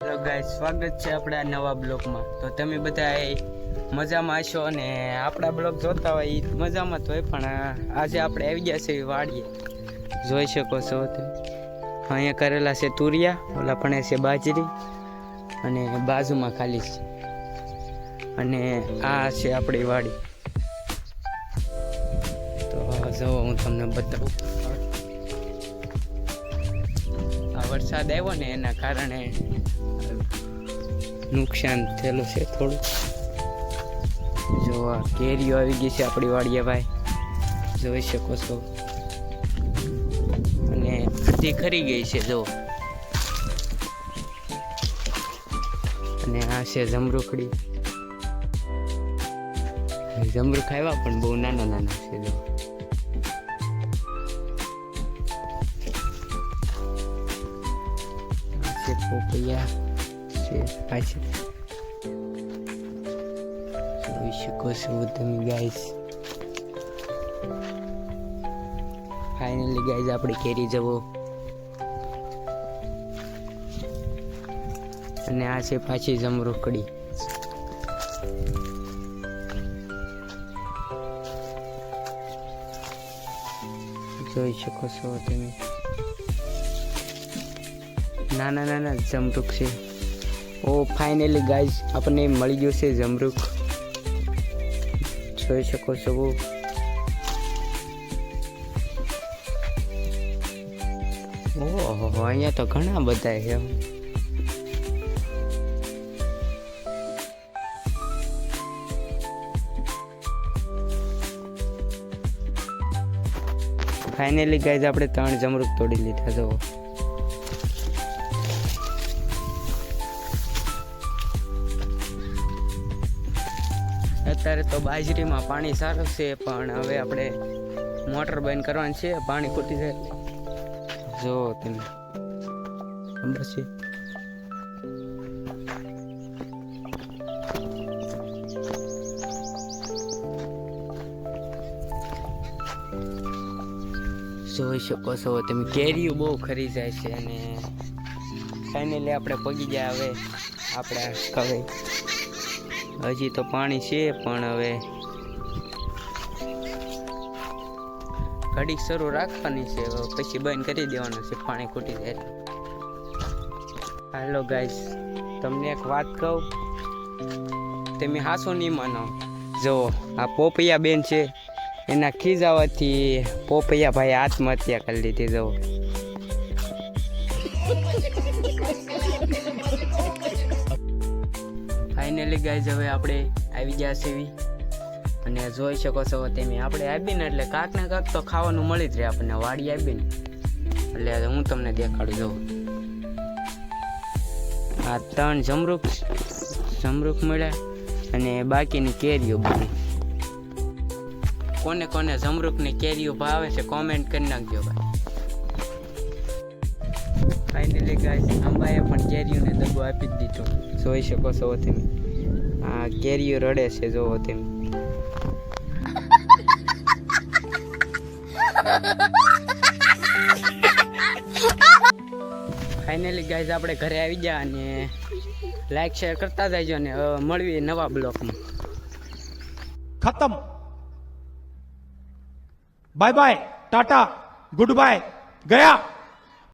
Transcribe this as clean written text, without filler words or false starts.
Hello guys, સ્વાગત છે આપણા નવા બ્લોગમાં। તો તમે બધા મજામાં હશો અને આપણા બ્લોગ જોતા હોય એ મજામાં તો હોય, પણ આજે આપણે આવી ગયા છે વાડીએ। જોઈ શકો છો તમે અહીંયા કરેલા છે તુરિયા, ઓલા પણ છે બાજરી અને બાજુમાં ખાલી છે, અને આ છે આપણી વાડી। તો જો હું તમને બતાવું, આ વરસાદ આવ્યો ને એના કારણે નુકસાન થયેલું છે થોડું। જો આ કેરીઓ આવી ગઈ છે આપણી વાડીએ ભાઈ, જોઈ શકો છો, અને બધી ખરી ગઈ છે જો। અને આ છે જમરૂખડી, જમરૂખ આવ્યા પણ બહુ નાના નાના છે જો। આ છે પોપૈયા છે પાછી, જોઈ શકો છો તમે ગાઈસ। ફાઇનલી ગાઈસ આપણી કેરી જવો, અને આ છે પાછી જમરૂખડી। જોઈ શકો છો તમે, નાના નાના જમરૂખ છે। ઓ ફાઇનલી ગાઈસ આપણને મળી ગયું છે જમરૂખ, જોઈ શકો છો। ઓહો, અહીંયા તો ઘણા બધા છે। ફાઇનલી ગાઈસ આપણે 3 જમરૂખ તોડી લીધા જો। અત્યારે તો બાજરીમાં પાણી સારું છે, પણ હવે આપણે મોટર બંધ કરવાની છે, પાણી ખૂટી જાય જો તમે ખબર છે। જોઈ શકો છો તમે, કેરીઓ બહુ ખરી જાય છે, અને ફાઇનલી આપણે પગી ગયા હવે આપણા કવે। હજી તો પાણી છે, પણ હવે ઘડીક શરૂ રાખવાની છે, પછી બંધ કરી દેવાનું છે પાણી ખૂટી જાય। હાલો ગાઈસ, તમને એક વાત કહું, તમે હાસો નહીં માનો, જો આ પોપૈયા બેન છે, એના ખીજાવાથી પોપૈયા ભાઈ આત્મહત્યા કરી લીધી જો। ફાઇનલી ગાઈઝ હવે આપણે આવી ગયા છીએ, અને જોઈ શકો છો તમે આપણે આવીને એટલે કાંક ને કાંક તો ખાવાનું મળી જ રહે આપણને વાડી આવીને। એટલે હું તમને દેખાડું જો, આ 3 જમરૂખ મળ્યા, અને બાકીની કેરીઓ બધી। કોને કોને જમરૂખની કેરીઓ ભાવે છે કોમેન્ટ કરી નાખજો ભાઈ। ફાઇનલી ગાઈસ આંબાએ પણ કેરીઓને દગો આપી જ દીધો, જોઈ શકો છો તમે, આ કેરીઓ રડે છે જોવો તમે। ફાઇનલી ગાઈસ આપણે ઘરે આવી ગયા, અને લાઈક શેર કરતા જજો, અને મળીએ નવા બ્લોગમાં। खत्म, bye bye, tata, goodbye, गया।